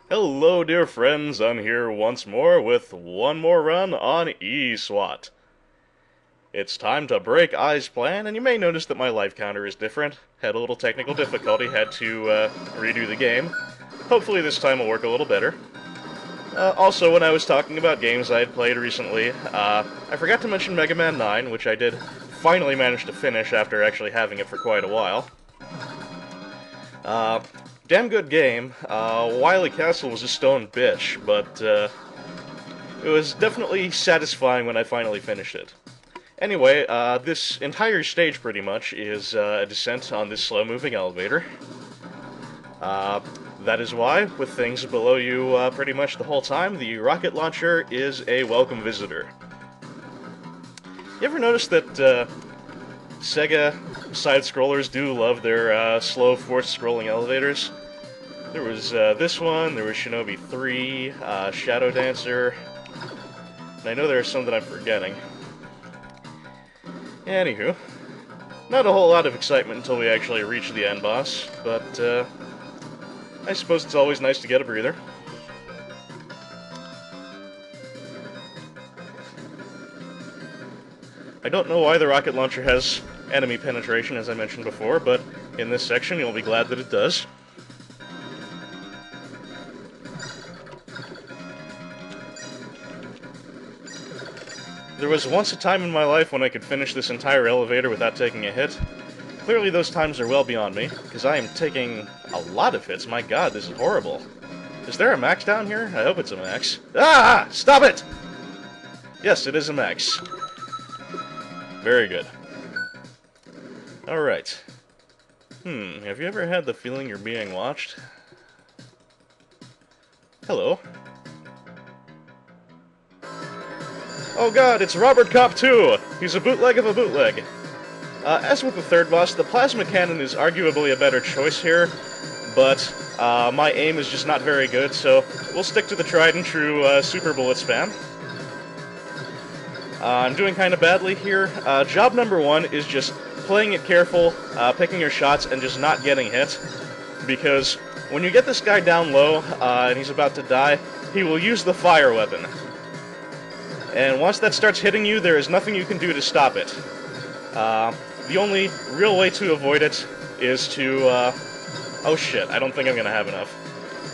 Hello, dear friends. I'm here once more with one more run on ESWAT. It's time to break I's plan, and you may notice that my life counter is different. Had a little technical difficulty, had to redo the game. Hopefully this time will work a little better. Also, when I was talking about games I had played recently, I forgot to mention Mega Man 9, which I did finally manage to finish after actually having it for quite a while. Damn good game. Wily Castle was a stone bitch, but it was definitely satisfying when I finally finished it. Anyway, this entire stage pretty much is a descent on this slow-moving elevator. That is why, with things below you pretty much the whole time, the rocket launcher is a welcome visitor. You ever notice that Sega side-scrollers do love their slow, forced-scrolling elevators? There was this one, there was Shinobi 3, Shadow Dancer, and I know there are some that I'm forgetting. Anywho, not a whole lot of excitement until we actually reach the end boss, but I suppose it's always nice to get a breather. I don't know why the rocket launcher has enemy penetration, as I mentioned before, but in this section you'll be glad that it does. There was once a time in my life when I could finish this entire elevator without taking a hit. Clearly those times are well beyond me, because I am taking a lot of hits. My god, this is horrible. Is there a max down here? I hope it's a max. Ah! Stop it! Yes, it is a max. Very good. Alright. Have you ever had the feeling you're being watched? Hello. Oh god, it's Robert Cop 2! He's a bootleg of a bootleg. As with the third boss, the plasma cannon is arguably a better choice here, but my aim is just not very good, so we'll stick to the tried and true super bullet spam. I'm doing kind of badly here. Job number one is just playing it careful, picking your shots, and just not getting hit, because when you get this guy down low, and he's about to die, he will use the fire weapon. And once that starts hitting you, there is nothing you can do to stop it. The only real way to avoid it is to, oh shit, I don't think I'm gonna have enough.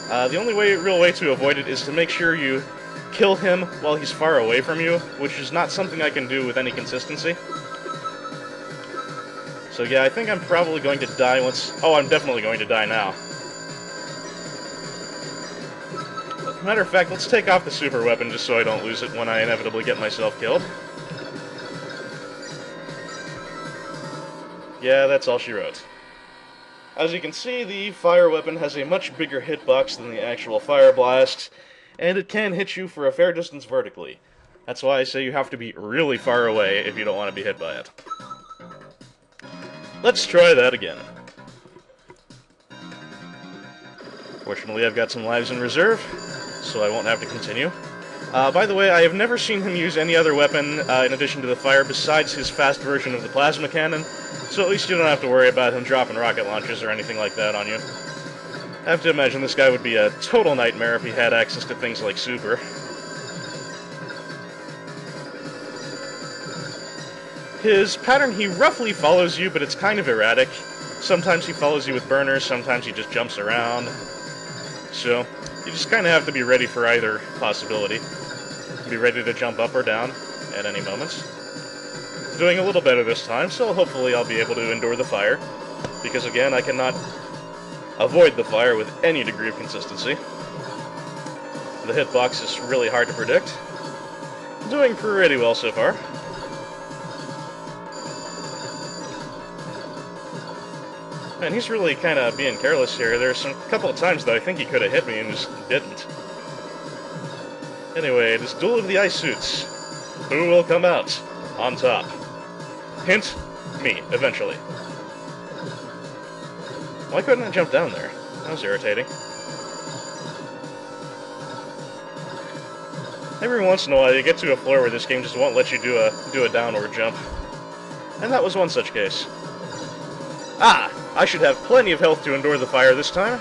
The only real way to avoid it is to make sure you kill him while he's far away from you, which is not something I can do with any consistency. So yeah, I think I'm probably going to die once... Oh, I'm definitely going to die now. Matter of fact, let's take off the super weapon just so I don't lose it when I inevitably get myself killed. Yeah, that's all she wrote. As you can see, the fire weapon has a much bigger hitbox than the actual fire blast, and it can hit you for a fair distance vertically. That's why I say you have to be really far away if you don't want to be hit by it. Let's try that again. Fortunately, I've got some lives in reserve, so I won't have to continue. By the way, I have never seen him use any other weapon in addition to the fire besides his fast version of the plasma cannon, so at least you don't have to worry about him dropping rocket launchers or anything like that on you. I have to imagine this guy would be a total nightmare if he had access to things like super. His pattern, he roughly follows you, but it's kind of erratic. Sometimes he follows you with burners, sometimes he just jumps around. So, you just kind of have to be ready for either possibility. Be ready to jump up or down at any moment. Doing a little better this time, so hopefully I'll be able to endure the fire. Because again, I cannot avoid the fire with any degree of consistency. The hitbox is really hard to predict. Doing pretty well so far. Man, he's really kind of being careless here. There's a couple of times that I think he could have hit me and just didn't. Anyway, it is Duel of the Ice Suits. Who will come out on top? Hint, me, eventually. Why couldn't I jump down there? That was irritating. Every once in a while you get to a floor where this game just won't let you do a downward jump. And that was one such case. Ah! I should have plenty of health to endure the fire this time.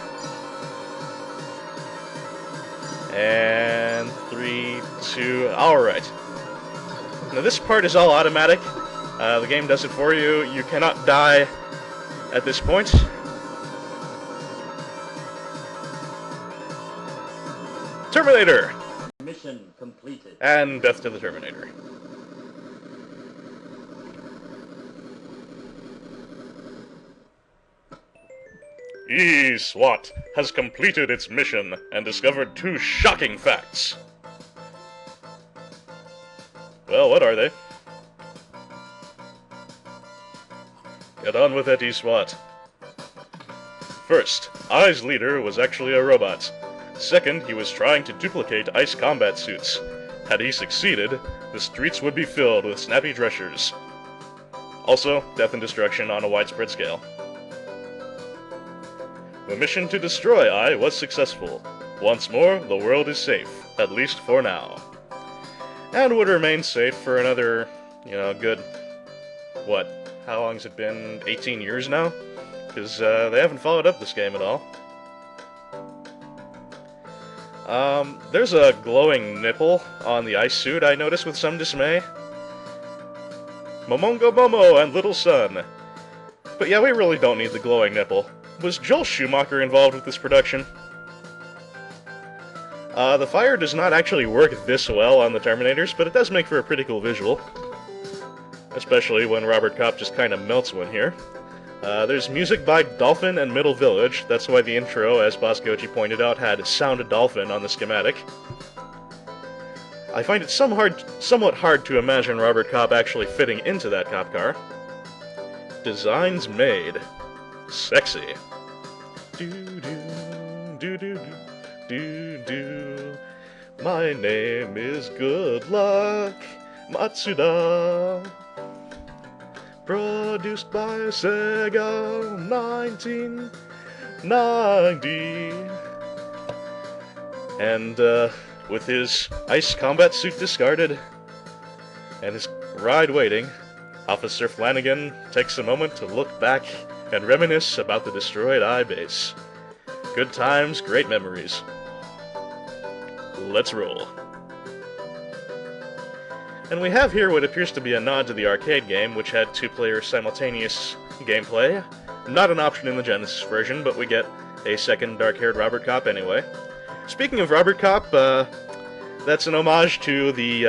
And 3, 2, alright. Now this part is all automatic. The game does it for you. You cannot die at this point. Terminator! Mission completed. And death to the Terminator. ESWAT has completed its mission and discovered 2 shocking facts. Well, what are they? Get on with it, ESWAT. First, ICE's leader was actually a robot. Second, he was trying to duplicate ICE combat suits. Had he succeeded, the streets would be filled with snappy dressers. Also, death and destruction on a widespread scale. The mission to destroy I was successful. Once more, the world is safe, at least for now. And would remain safe for another, good, how long has it been? 18 years now? Because they haven't followed up this game at all. There's a glowing nipple on the ice suit I noticed with some dismay. Momongo Momo and Little Sun. But yeah, we really don't need the glowing nipple. Was Joel Schumacher involved with this production? The fire does not actually work this well on the Terminators, but it does make for a pretty cool visual. Especially when Robert Kopp just kind of melts one here. There's music by Dolphin and Middle Village. That's why the intro, as Boss Goji pointed out, had Sound of Dolphin on the schematic. I find it somewhat hard to imagine Robert Kopp actually fitting into that cop car. Designs made. Sexy. Do. My name is Good Luck Matsuda. Produced by Sega 1990. And with his ice combat suit discarded and his ride waiting, Officer Flanagan takes a moment to look back and reminisce about the destroyed I base. Good times, great memories. Let's roll. And we have here what appears to be a nod to the arcade game, which had 2-player simultaneous gameplay. Not an option in the Genesis version, but we get a second dark-haired Robert Kopp anyway. Speaking of Robert Kopp, that's an homage to the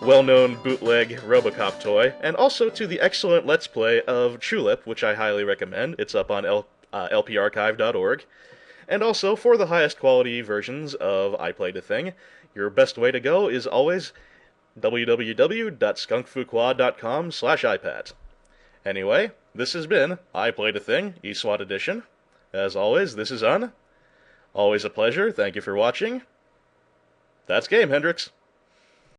well-known bootleg Robocop toy, and also to the excellent Let's Play of Tulip, which I highly recommend. It's up on lparchive.org. And also, for the highest quality versions of I Played a Thing, your best way to go is always www.skunkfuqua.com/IPAT. Anyway, this has been I Played a Thing, ESWAT Edition. As always, this is Un. Always a pleasure, thank you for watching. That's game, Hendrix.